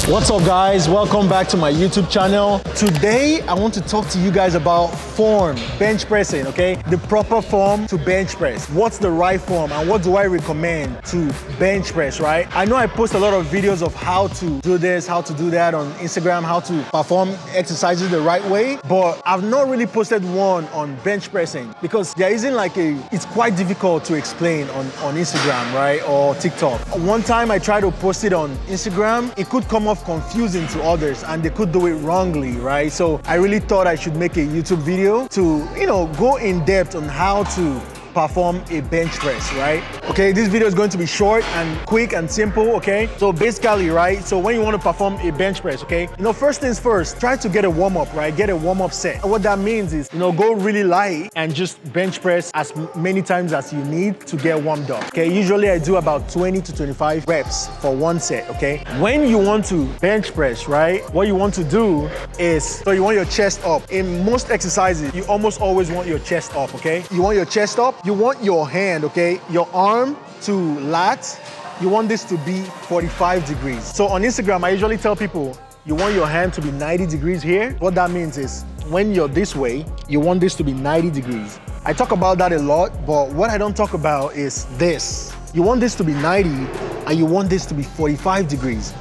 What's up guys, welcome back to my YouTube channel. Today I want to talk to you guys about form, bench pressing, okay? The proper form to bench press. What's the right form and what do I recommend to bench press, right? I know I post a lot of videos of how to do this, how to do that on Instagram, how to perform exercises the right way, but I've not really posted one on bench pressing because there isn't it's quite difficult to explain on Instagram, right? Or TikTok. One time I tried to post it on Instagram, it could come off confusing to others and they could do it wrongly, right? So I really thought I should make a YouTube video to, go in depth on how to perform a bench press, right? Okay, this video is going to be short and quick and simple, okay? So basically, right, so when you want to perform a bench press, okay, first things first, try to get a warm-up, right? Get a warm-up set. And what that means is, go really light and just bench press as many times as you need to get warmed up, okay? Usually I do about 20 to 25 reps for one set, okay? When you want to bench press, right, what you want to do is, so you want your chest up. In most exercises, you almost always want your chest up, okay? You want your chest up, you want your hand, okay, your arm to lat, you want this to be 45 degrees. So on Instagram, I usually tell people, you want your hand to be 90 degrees here. What that means is, when you're this way, you want this to be 90 degrees. I talk about that a lot, but what I don't talk about is this. You want this to be 90, and you want this to be 45 degrees.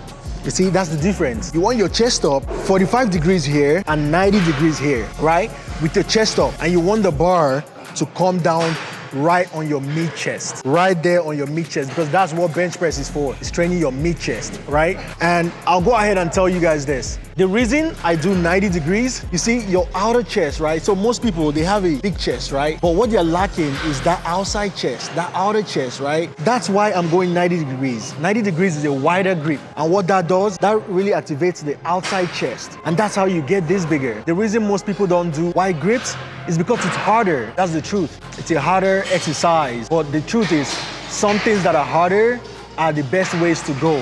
You see, that's the difference. You want your chest up, 45 degrees here, and 90 degrees here, right? With your chest up, and you want the bar to come down right on your mid chest, right there on your mid chest, because that's what bench press is for. It's training your mid chest, right? And I'll go ahead and tell you guys this. The reason I do 90 degrees, you see your outer chest, right? So most people, they have a big chest, right? But what they're lacking is that outside chest, that outer chest, right? That's why I'm going 90 degrees. 90 degrees is a wider grip. And what that does, that really activates the outside chest. And that's how you get this bigger. The reason most people don't do wide grips is because it's harder. That's the truth. It's a harder exercise. But the truth is, some things that are harder are the best ways to go,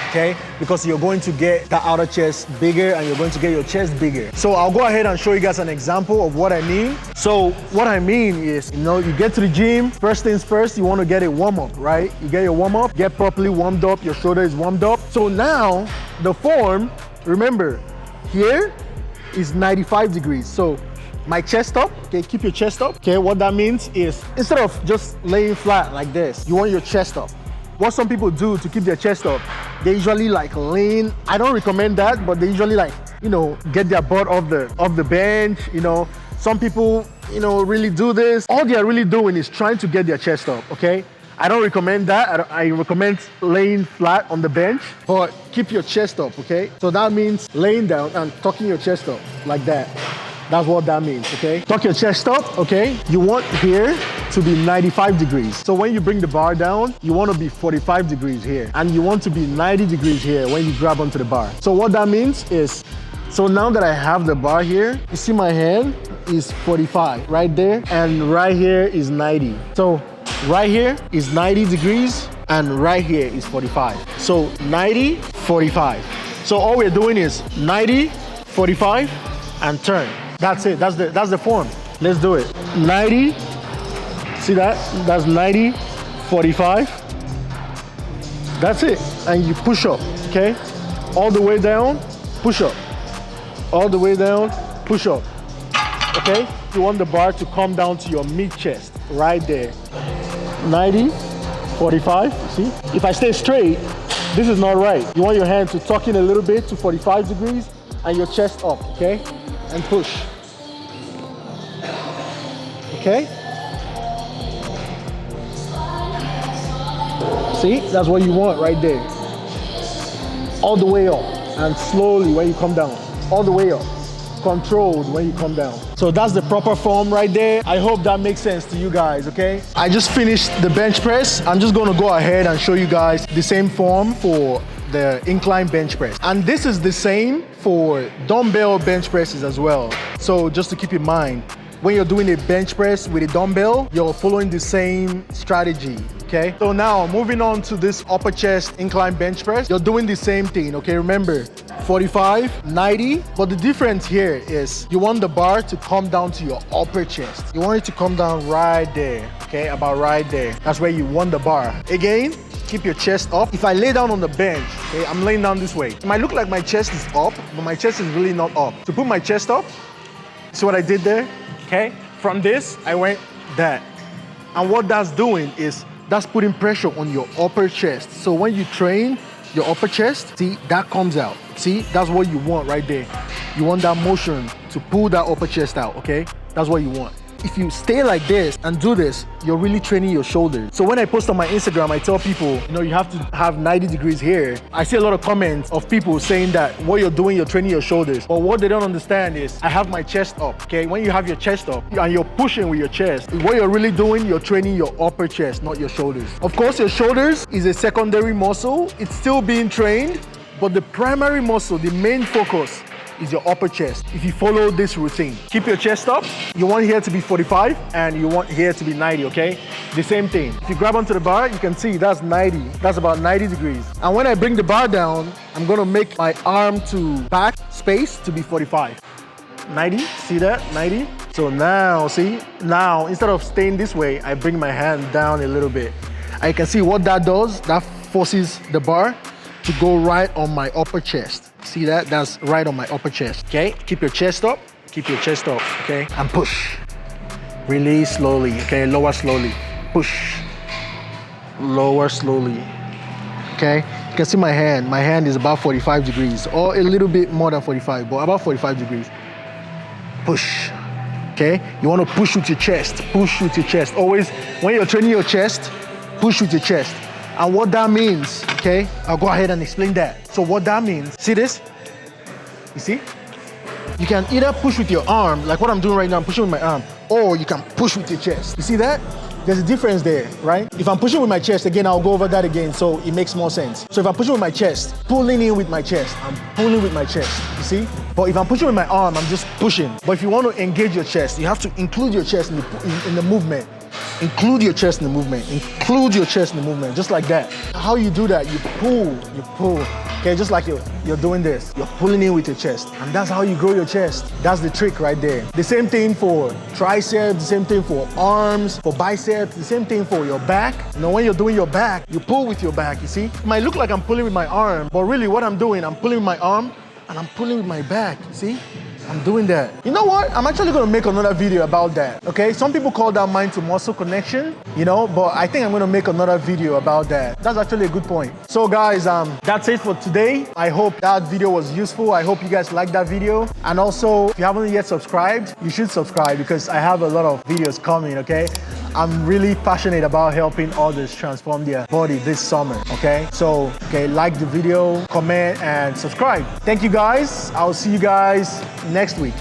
okay? Because you're going to get the outer chest bigger and you're going to get your chest bigger. So I'll go ahead and show you guys an example of what I mean. So what I mean is, you get to the gym, first things first, you want to get a warm-up, right? You get your warm-up, get properly warmed up, your shoulder is warmed up. So now, the form, remember, here is 95 degrees. So my chest up, okay, keep your chest up. Okay, what that means is, instead of just laying flat like this, you want your chest up. What some people do to keep their chest up, they usually lean. I don't recommend that, but they usually get their butt off the bench, Some people, really do this. All they are really doing is trying to get their chest up, okay? I don't recommend that. I recommend laying flat on the bench, but keep your chest up, okay? So that means laying down and tucking your chest up like that. That's what that means, okay? Tuck your chest up, okay? You want here to be 95 degrees. So when you bring the bar down, you want to be 45 degrees here. And you want to be 90 degrees here when you grab onto the bar. So what that means is, so now that I have the bar here, you see my hand is 45 right there, and right here is 90. So right here is 90 degrees, and right here is 45. So 90, 45. So all we're doing is 90, 45, and turn. That's it, that's the form. Let's do it. 90, see that? That's 90, 45. That's it, and you push up, okay? All the way down, push up. All the way down, push up, okay? You want the bar to come down to your mid chest, right there. 90, 45, see? If I stay straight, this is not right. You want your hand to tuck in a little bit to 45 degrees and your chest up, okay? And push. Okay? See? That's what you want right there. All the way up. And slowly when you come down. All the way up. Controlled when you come down. So that's the proper form right there. I hope that makes sense to you guys, okay? I just finished the bench press. I'm just gonna go ahead and show you guys the same form for the incline bench press. And this is the same for dumbbell bench presses as well. So just to keep in mind, when you're doing a bench press with a dumbbell, you're following the same strategy, okay? So now, moving on to this upper chest incline bench press, you're doing the same thing, okay? Remember, 45, 90, but the difference here is you want the bar to come down to your upper chest. You want it to come down right there, okay? About right there. That's where you want the bar. Again, keep your chest up. If I lay down on the bench, okay, I'm laying down this way. It might look like my chest is up, but my chest is really not up. To put my chest up, see what I did there? Okay, from this, I went that. And what that's doing is, that's putting pressure on your upper chest. So when you train your upper chest, see, that comes out. See, that's what you want right there. You want that motion to pull that upper chest out, okay? That's what you want. If you stay like this and do this, you're really training your shoulders. So when I post on my Instagram, I tell people, you know, you have to have 90 degrees here. I see a lot of comments of people saying that what you're doing, you're training your shoulders. But what they don't understand is I have my chest up, okay? When you have your chest up and you're pushing with your chest, what you're really doing, you're training your upper chest, not your shoulders. Of course, your shoulders is a secondary muscle. It's still being trained, but the primary muscle, the main focus, is your upper chest. If you follow this routine, keep your chest up. You want here to be 45 and you want here to be 90, okay? The same thing. If you grab onto the bar, you can see that's 90. That's about 90 degrees. And when I bring the bar down, I'm gonna make my arm to back space to be 45. 90, see that, 90? So now, see, now instead of staying this way, I bring my hand down a little bit. And you can see what that does, that forces the bar to go right on my upper chest. See that? That's right on my upper chest, okay? Keep your chest up, okay? And push. Release slowly, okay? Lower slowly. Push. Lower slowly, okay? You can see my hand. My hand is about 45 degrees, or a little bit more than 45, but about 45 degrees. Push, okay? You want to push with your chest, Always, when you're training your chest, push with your chest. And what that means, okay, I'll go ahead and explain that. So what that means, see this? You see? You can either push with your arm, like what I'm doing right now, I'm pushing with my arm, or you can push with your chest. You see that? There's a difference there, right? If I'm pushing with my chest, again, I'll go over that again, so it makes more sense. So if I'm pushing with my chest, pulling in with my chest, I'm pulling with my chest, you see? But if I'm pushing with my arm, I'm just pushing. But if you want to engage your chest, you have to include your chest in the movement. Include your chest in the movement. Include your chest in the movement, just like that. How you do that, you pull. Okay, just like you're doing this. You're pulling in with your chest. And that's how you grow your chest. That's the trick right there. The same thing for triceps, the same thing for arms, for biceps, the same thing for your back. You know, when you're doing your back, you pull with your back, you see? It might look like I'm pulling with my arm, but really what I'm doing, I'm pulling with my arm and I'm pulling with my back, you see? I'm doing that. You know what? I'm actually gonna make another video about that, okay? Some people call that mind to muscle connection, you know, but I think I'm gonna make another video about that. That's actually a good point. So guys, that's it for today. I hope that video was useful. I hope you guys liked that video. And also, if you haven't yet subscribed, you should subscribe because I have a lot of videos coming, okay? I'm really passionate about helping others transform their body this summer, okay? So, okay, like the video, comment, and subscribe. Thank you guys. I'll see you guys next week.